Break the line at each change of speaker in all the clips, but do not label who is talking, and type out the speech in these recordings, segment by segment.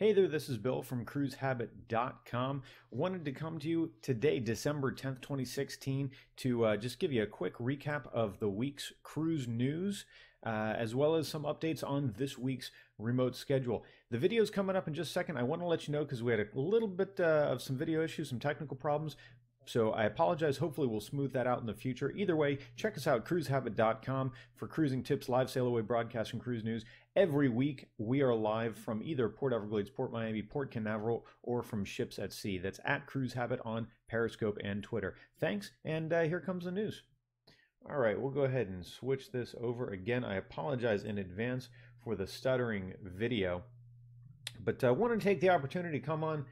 Hey there, this is Bill from cruisehabit.com. Wanted to come to you today, December 10th, 2016, to just give you a quick recap of the week's cruise news, as well as some updates on this week's remote schedule. The video's coming up in just a second. I want to let you know because we had a little bit of some video issues, some technical problems. So I apologize. Hopefully we'll smooth that out in the future. Either way, check us out, cruisehabit.com, for cruising tips, live sail away broadcasts, and cruise news. Every week we are live from either Port Everglades, Port Miami, Port Quintana Roo, or from ships at sea. That's at Cruise Habit on Periscope and Twitter. Thanks, and here comes the news. All right, we'll go ahead and switch this over again. I apologize in advance for the stuttering video, but I want to take the opportunity to come on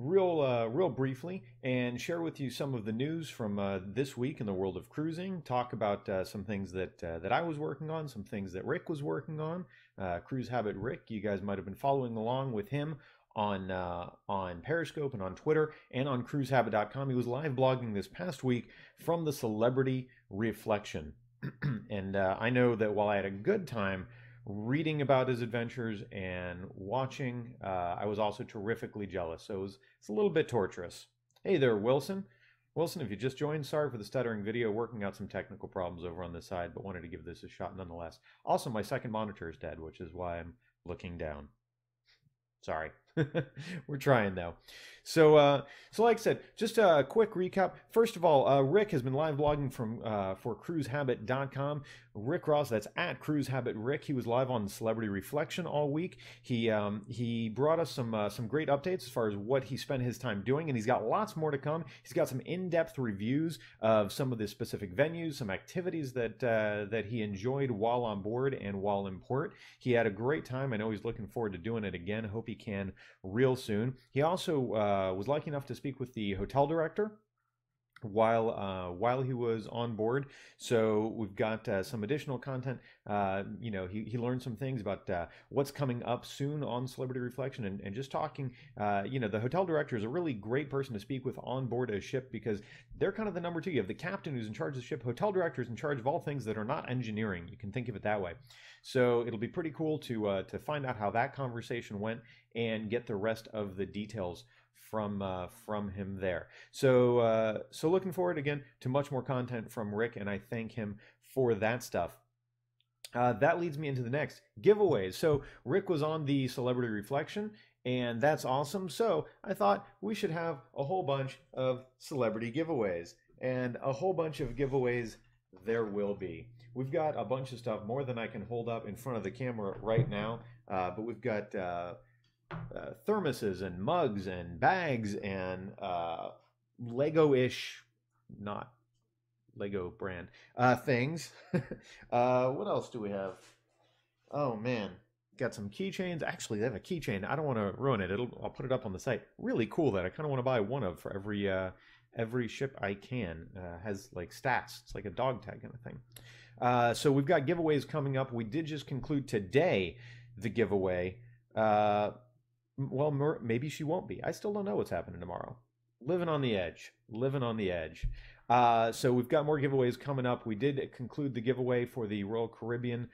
real briefly and share with you some of the news from this week in the world of cruising. Talk about some things that I was working on, some things that Rick was working on. Cruise Habit Rick, you guys might have been following along with him on Periscope and on Twitter and on cruisehabit.com. He was live blogging this past week from the Celebrity Reflection. And I know that while I had a good time reading about his adventures and watching, I was also terrifically jealous. So it's a little bit torturous. Hey there, Wilson. Wilson, if you just joined, sorry for the stuttering video, working out some technical problems over on this side, but wanted to give this a shot nonetheless. Also, my second monitor is dead, which is why I'm looking down. Sorry. We're trying though. So like I said, just a quick recap. First of all, Rick has been live blogging from for cruisehabit.com. Rick Ross, that's at cruisehabit Rick. He was live on Celebrity Reflection all week. He brought us some great updates as far as what he spent his time doing, and he's got lots more to come. He's got some in-depth reviews of some of the specific venues, some activities that he enjoyed while on board and while in port. He had a great time. I know he's looking forward to doing it again. I hope he can real soon. He also was lucky enough to speak with the hotel director while he was on board. So we've got some additional content. He learned some things about what's coming up soon on Celebrity Reflection, and just talking. The hotel director is a really great person to speak with on board a ship, because they're kind of the number two. You have the captain who's in charge of the ship. Hotel director is in charge of all things that are not engineering. You can think of it that way. So it'll be pretty cool to find out how that conversation went and get the rest of the details from him there. So looking forward again to much more content from Rick, and I thank him for that stuff. That leads me into the next giveaways. So Rick was on the Celebrity Reflection, and that's awesome. So I thought we should have a whole bunch of celebrity giveaways, and a whole bunch of giveaways there will be. We've got a bunch of stuff, more than I can hold up in front of the camera right now, but we've got thermoses and mugs and bags and Lego-ish, not Lego brand, things. What else do we have? Oh man, got some keychains. Actually, they have a keychain. I don't want to ruin it. I'll put it up on the site. Really cool that I kind of want to buy one of for every ship I can. Has like stats. It's like a dog tag kind of thing. So we've got giveaways coming up. We did just conclude today the giveaway. Well, maybe she won't be. I still don't know what's happening tomorrow. Living on the edge. Living on the edge. So we've got more giveaways coming up. We did conclude the giveaway for the Royal Caribbean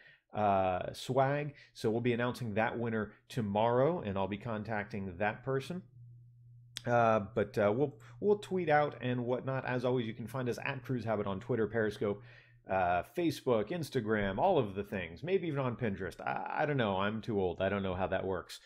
swag. So we'll be announcing that winner tomorrow, and I'll be contacting that person. But we'll tweet out and whatnot. As always, you can find us at Cruise Habit on Twitter, Periscope, Facebook, Instagram, all of the things, maybe even on Pinterest. I don't know. I'm too old. I don't know how that works.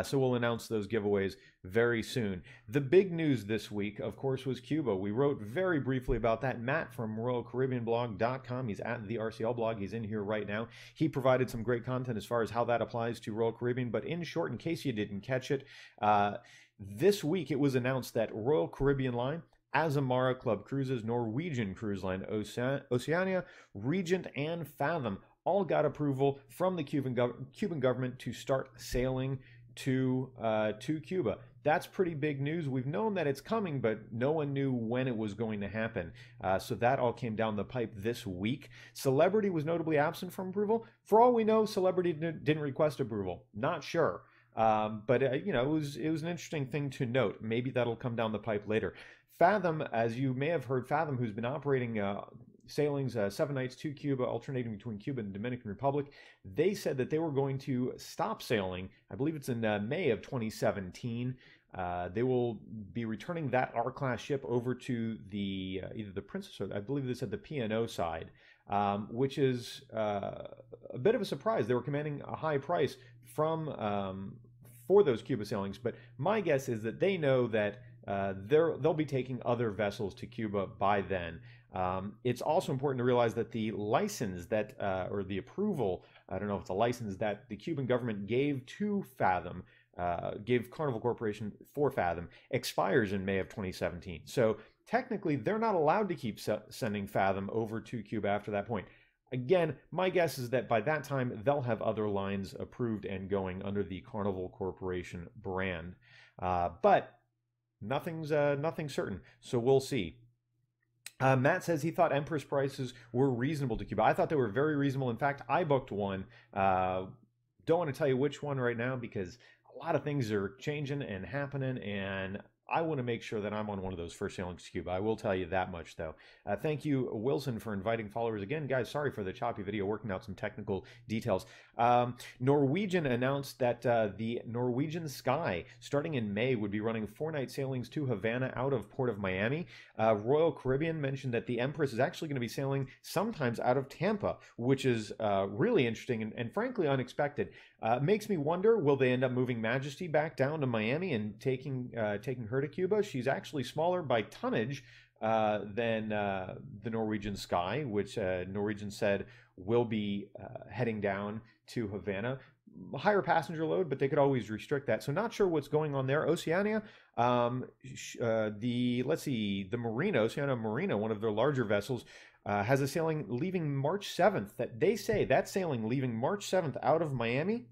So we'll announce those giveaways very soon. The big news this week, of course, was Cuba. We wrote very briefly about that. Matt from RoyalCaribbeanBlog.com. He's at the RCL blog. He's in here right now. He provided some great content as far as how that applies to Royal Caribbean. But in short, in case you didn't catch it, this week it was announced that Royal Caribbean Line, Azamara Club Cruises, Norwegian Cruise Line, Oceania, Regent, and Fathom all got approval from the Cuban government to start sailing to Cuba. That's pretty big news. We've known that it's coming, but no one knew when it was going to happen. So that all came down the pipe this week. Celebrity was notably absent from approval. For all we know, Celebrity didn't request approval. Not sure. But it was an interesting thing to note. Maybe that'll come down the pipe later. Fathom, as you may have heard, Fathom, who's been operating sailings, 7 nights to Cuba, alternating between Cuba and the Dominican Republic. They said that they were going to stop sailing. I believe it's in May of 2017. They will be returning that R-class ship over to the either the Princess or I believe they said the P&O side, which is a bit of a surprise. They were commanding a high price from for those Cuba sailings, but my guess is that they know that they'll be taking other vessels to Cuba by then. It's also important to realize that the license that, or the approval, I don't know if it's a license that the Cuban government gave to Fathom, gave Carnival Corporation for Fathom, expires in May of 2017. So technically, they're not allowed to keep sending Fathom over to Cuba after that point. Again, my guess is that by that time, they'll have other lines approved and going under the Carnival Corporation brand. But nothing's certain, so we'll see. Matt says he thought Empress prices were reasonable to Cuba. I thought they were very reasonable. In fact, I booked one. Don't want to tell you which one right now because a lot of things are changing and happening, and I want to make sure that I'm on one of those first sailings to Cuba. I will tell you that much, though. Thank you, Wilson, for inviting followers again. Guys, sorry for the choppy video, working out some technical details. Norwegian announced that the Norwegian Sky, starting in May, would be running 4-night sailings to Havana out of Port of Miami. Royal Caribbean mentioned that the Empress is actually going to be sailing sometimes out of Tampa, which is really interesting and frankly unexpected. Makes me wonder, will they end up moving Majesty back down to Miami and taking her to Cuba? She's actually smaller by tonnage than the Norwegian Sky, which Norwegian said will be heading down to Havana. Higher passenger load, but they could always restrict that. So not sure what's going on there. Oceania, the Marina, Oceania Marina, one of their larger vessels, has a sailing leaving March 7th. That they say that sailing leaving March 7th out of Miami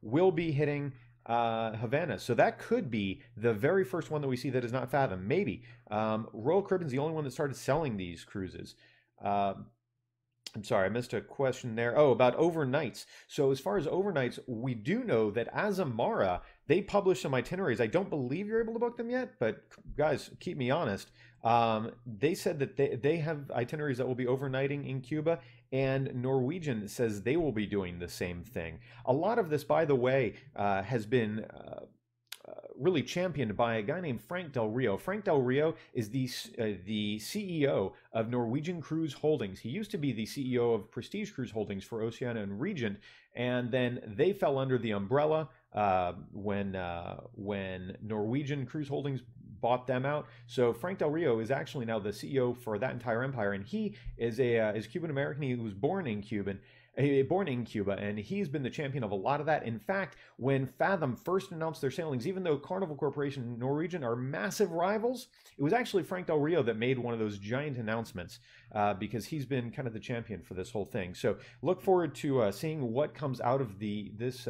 will be hitting Havana. So that could be the very first one that we see that is not Fathom. Maybe. Royal Caribbean's the only one that started selling these cruises. I'm sorry, I missed a question there. Oh, about overnights. So as far as overnights, we do know that as Amara, they published some itineraries. I don't believe you're able to book them yet, but guys, keep me honest. They said that they have itineraries that will be overnighting in Cuba, and Norwegian says they will be doing the same thing. A lot of this, by the way, has been really championed by a guy named Frank Del Rio. Frank Del Rio is the CEO of Norwegian Cruise Holdings. He used to be the CEO of Prestige Cruise Holdings for Oceania and Regent, and then they fell under the umbrella when Norwegian Cruise Holdings bought them out. So Frank Del Rio is actually now the CEO for that entire empire, and he is is Cuban American. He was born in Cuba, and he's been the champion of a lot of that. In fact, when Fathom first announced their sailings, even though Carnival Corporation and Norwegian are massive rivals, it was actually Frank Del Rio that made one of those giant announcements because he's been kind of the champion for this whole thing. So look forward to seeing what comes out of this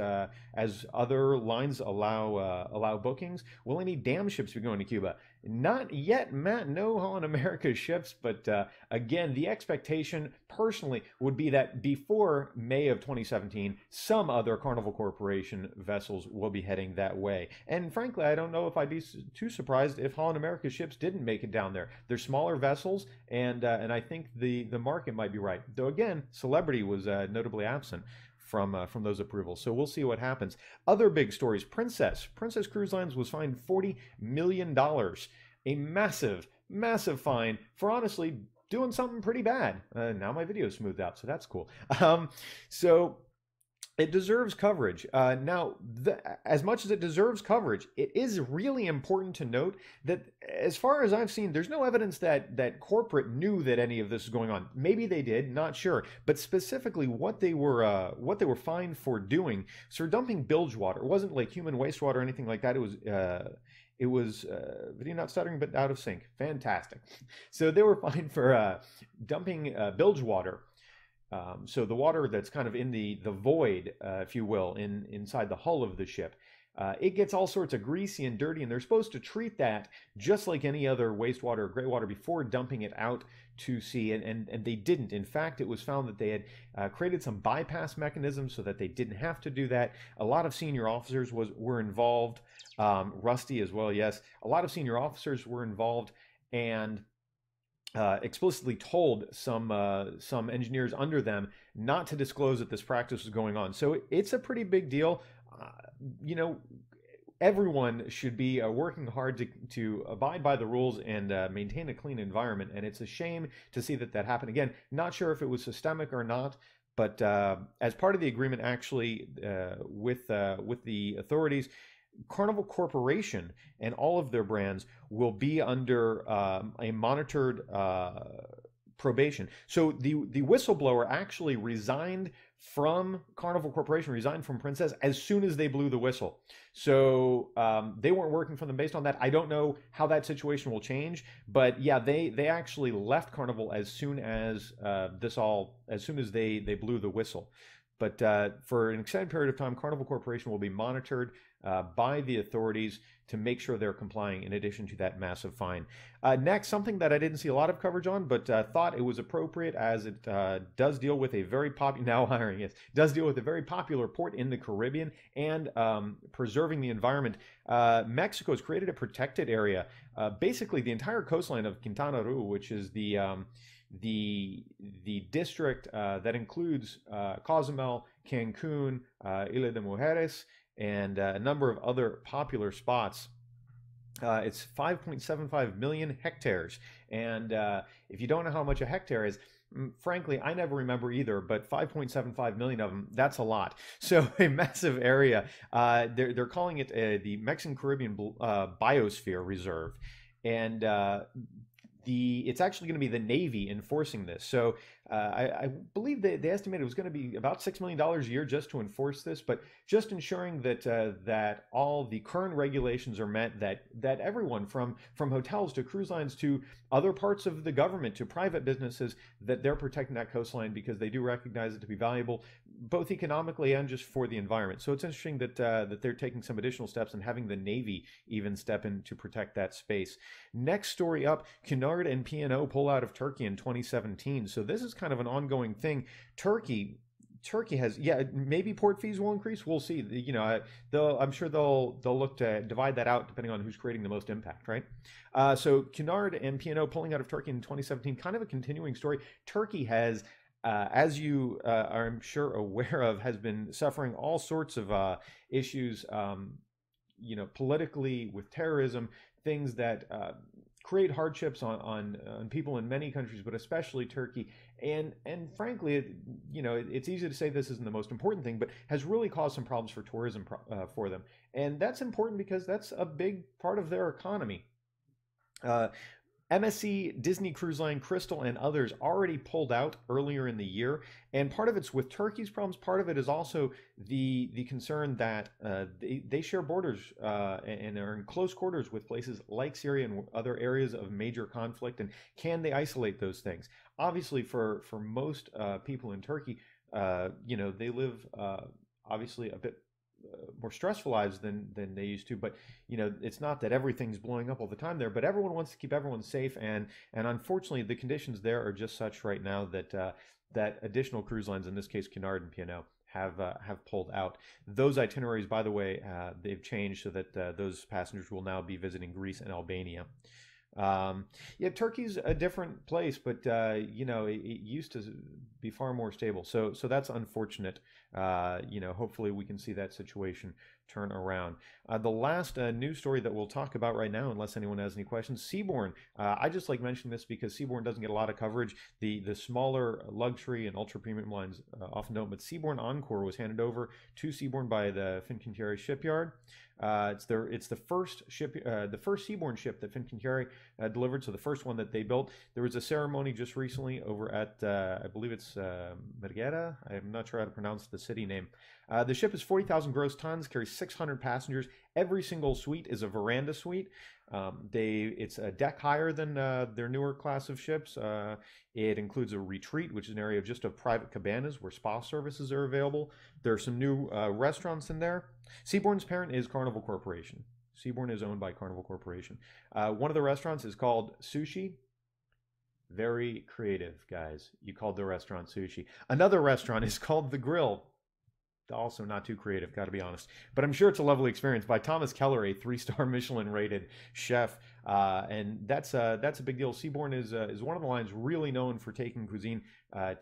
as other lines allow bookings. Will any dam ships be going to Cuba? Not yet, Matt. No Holland America ships, but again, the expectation personally would be that before May of 2017, some other Carnival Corporation vessels will be heading that way. And frankly, I don't know if I'd be too surprised if Holland America ships didn't make it down there. They're smaller vessels, and I think the market might be right. Though again, Celebrity was notably absent from those approvals. So we'll see what happens. Other big stories. Princess Cruise Lines was fined $40 million. A massive, massive fine for honestly doing something pretty bad. Now my video is smoothed out, so that's cool. So it deserves coverage. Now, as much as it deserves coverage, it is really important to note that, as far as I've seen, there's no evidence that corporate knew that any of this was going on. Maybe they did, not sure. But specifically, what they were fined for doing, so dumping bilge water. It wasn't like human wastewater or anything like that. It was video not stuttering, but out of sync. Fantastic. So they were fined for dumping bilge water. So the water that's kind of in the void, if you will, inside the hull of the ship. It gets all sorts of greasy and dirty, and they're supposed to treat that just like any other wastewater or gray water before dumping it out to sea, and they didn't. In fact, it was found that they had created some bypass mechanisms so that they didn't have to do that. A lot of senior officers were involved, Rusty as well, yes. A lot of senior officers were involved, and explicitly told some engineers under them not to disclose that this practice was going on. So it's a pretty big deal. Uh, you know, everyone should be working hard to abide by the rules and maintain a clean environment. And it's a shame to see that happened again. Not sure if it was systemic or not, but as part of the agreement, actually, with the authorities, Carnival Corporation and all of their brands will be under a monitored probation. So the whistleblower actually resigned from Carnival Corporation, resigned from Princess as soon as they blew the whistle. So they weren't working for them based on that. I don't know how that situation will change, but yeah, they actually left Carnival as soon as as soon as they blew the whistle. But for an extended period of time, Carnival Corporation will be monitored by the authorities to make sure they're complying in addition to that massive fine. Next, something that I didn't see a lot of coverage on, but thought it was appropriate as it does deal with a very popular, now hiring it, does deal with a very popular port in the Caribbean and preserving the environment. Mexico has created a protected area, basically the entire coastline of Quintana Roo, which is the district that includes Cozumel, Cancun, Isla de Mujeres, and a number of other popular spots. It's 5.75 million hectares. And if you don't know how much a hectare is, frankly, I never remember either, but 5.75 million of them, that's a lot. So a massive area. They're calling it the Mexican Caribbean Biosphere Reserve. And it's actually going to be the Navy enforcing this. So I believe they estimated it was going to be about $6 million a year just to enforce this, but just ensuring that all the current regulations are met, that everyone from hotels to cruise lines to other parts of the government to private businesses, that they're protecting that coastline because they do recognize it to be valuable, both economically and just for the environment. So it's interesting that they're taking some additional steps and having the Navy even step in to protect that space. Next story up, Cunard and P&O pull out of Turkey in 2017. So this is kind of an ongoing thing. Turkey has, yeah, maybe port fees will increase. We'll see. You know, I'm sure they'll look to divide that out depending on who's creating the most impact, right? So Cunard and P&O pulling out of Turkey in 2017, kind of a continuing story. Turkey has, as you are, I'm sure, aware of, has been suffering all sorts of issues, you know, politically with terrorism, things that create hardships on people in many countries, but especially Turkey. And frankly, you know, it's easy to say this isn't the most important thing, but has really caused some problems for tourism for them. And that's important because that's a big part of their economy. MSC, Disney Cruise Line, Crystal, and others already pulled out earlier in the year, and part of it's with Turkey's problems. Part of it is also the concern that they share borders and are in close quarters with places like Syria and other areas of major conflict. And can they isolate those things? Obviously, for most people in Turkey, you know, they live obviously a bit more stressful lives than they used to. But you know, it's not that everything's blowing up all the time there, but everyone wants to keep everyone safe, and unfortunately the conditions there are just such right now that that additional cruise lines, in this case Cunard and P&O, have pulled out. Those itineraries, by the way, they've changed so that those passengers will now be visiting Greece and Albania. Yeah, Turkey's a different place, but you know, it used to be far more stable. So that's unfortunate. You know, hopefully we can see that situation turn around. The last news story that we'll talk about right now, unless anyone has any questions, Seabourn. I just like mentioning this because Seabourn doesn't get a lot of coverage. The smaller luxury and ultra premium lines often don't, but Seabourn Encore was handed over to Seabourn by the Fincantieri shipyard. It's the first Seabourn ship that Fincantieri delivered, so the first one that they built. There was a ceremony just recently over at I believe it's Mergera. I'm not sure how to pronounce the city name. The ship is 40,000 gross tons, carries 600 passengers. Every single suite is a veranda suite. It's a deck higher than their newer class of ships. It includes a retreat, which is an area of just private cabanas where spa services are available. There are some new restaurants in there. Seabourn's parent is Carnival Corporation. Seabourn is owned by Carnival Corporation. One of the restaurants is called Sushi. Very creative, guys. You called the restaurant Sushi. Another restaurant is called The Grill. also not too creative, got to be honest. But I'm sure it's a lovely experience. By Thomas Keller, a 3-star Michelin-rated chef, and that's a big deal. Seabourn is one of the lines really known for taking cuisine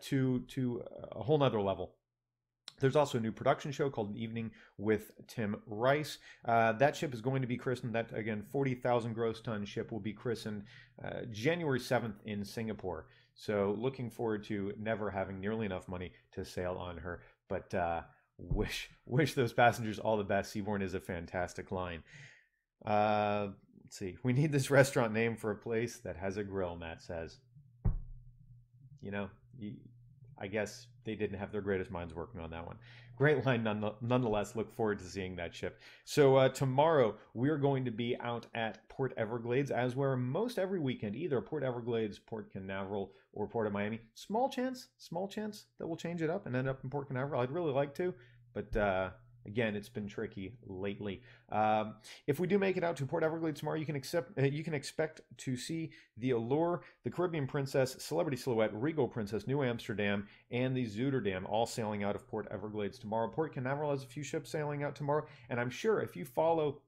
to a whole nother level. There's also a new production show called An Evening with Tim Rice. That ship is going to be christened. That, again, 40,000 gross ton ship will be christened January 7th in Singapore. So looking forward to never having nearly enough money to sail on her. But wish those passengers all the best. Seabourn is a fantastic line. Let's see. We need this restaurant name for a place that has a grill, Matt says. You know, I guess they didn't have their greatest minds working on that one. Great line nonetheless. Look forward to seeing that ship. So tomorrow we're going to be out at Port Everglades, as we're most every weekend, either Port Everglades, Port Canaveral, or Port of Miami. Small chance that we'll change it up and end up in Port Canaveral. I'd really like to, but again, it's been tricky lately. If we do make it out to Port Everglades tomorrow, you can expect to see the Allure, the Caribbean Princess, Celebrity Silhouette, Regal Princess, New Amsterdam, and the Zuiderdam all sailing out of Port Everglades tomorrow. Port Canaveral has a few ships sailing out tomorrow, and I'm sure if you follow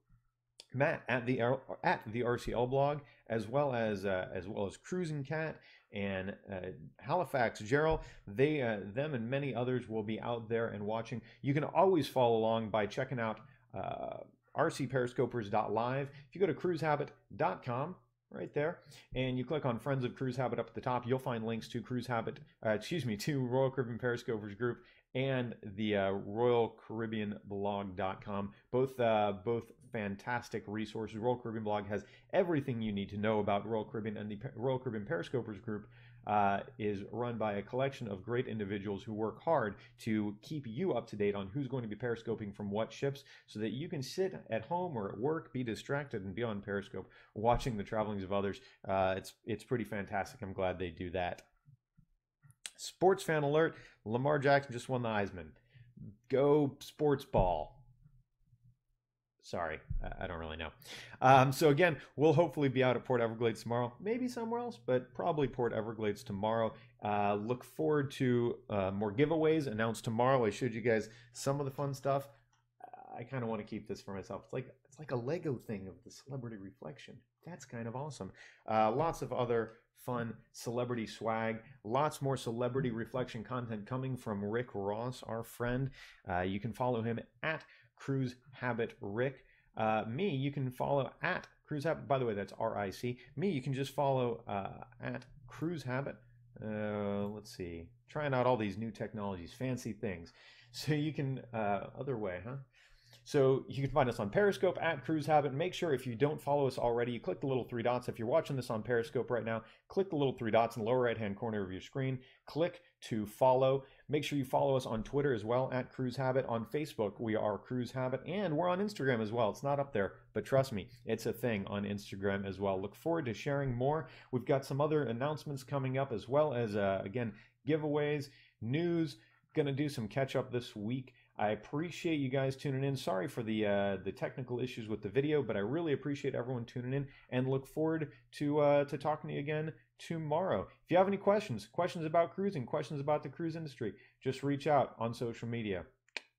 Matt at the RCL blog, as well as Cruising Cat and Halifax Gerald, them and many others will be out there and watching. You can always follow along by checking out rcperiscopers.live. If you go to cruisehabit.com, right there, and you click on Friends of Cruise Habit up at the top, you'll find links to to Royal Caribbean Periscopers Group and the RoyalCaribbeanBlog.com. Both fantastic resources. Royal Caribbean Blog has everything you need to know about Royal Caribbean, and the Royal Caribbean Periscopers Group is run by a collection of great individuals who work hard to keep you up to date on who's going to be periscoping from what ships, so that you can sit at home or at work, be distracted, and be on Periscope watching the travelings of others. It's pretty fantastic. I'm glad they do that. Sports fan alert. Lamar Jackson just won the Heisman. Go sports ball. Sorry, I don't really know. So again, we'll hopefully be out at Port Everglades tomorrow. Maybe somewhere else, but probably Port Everglades tomorrow. Look forward to more giveaways announced tomorrow. I showed you guys some of the fun stuff. I kind of want to keep this for myself. It's like a Lego thing of the celebrity reflection. That's kind of awesome. Lots of other fun celebrity swag. Lots more celebrity reflection content coming from Rick Ross, our friend. You can follow him at Cruise Habit Rick. Me, you can follow at Cruise Habit. By the way, that's RIC. Me, you can just follow at Cruise Habit. Let's see. Trying out all these new technologies, fancy things. So you can, other way, huh? So you can find us on Periscope at Cruise Habit. Make sure, if you don't follow us already, you click the little 3 dots. If you're watching this on Periscope right now, click the little 3 dots in the lower right-hand corner of your screen. Click to follow. Make sure you follow us on Twitter as well, at Cruise Habit. On Facebook, we are Cruise Habit, and we're on Instagram as well. It's not up there, but trust me, it's a thing on Instagram as well. Look forward to sharing more. We've got some other announcements coming up, as well as, again, giveaways, news. Going to do some catch-up this week. I appreciate you guys tuning in. Sorry for the technical issues with the video, but I really appreciate everyone tuning in, and look forward to talking to you again tomorrow. If you have any questions about cruising, questions about the cruise industry, just reach out on social media.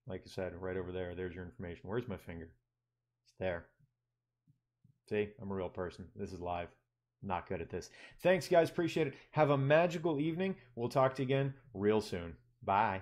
Like I said, right over there. There's your information. Where's my finger? It's there. See, I'm a real person. This is live. Not good at this. Thanks, guys. Appreciate it. Have a magical evening. We'll talk to you again real soon. Bye.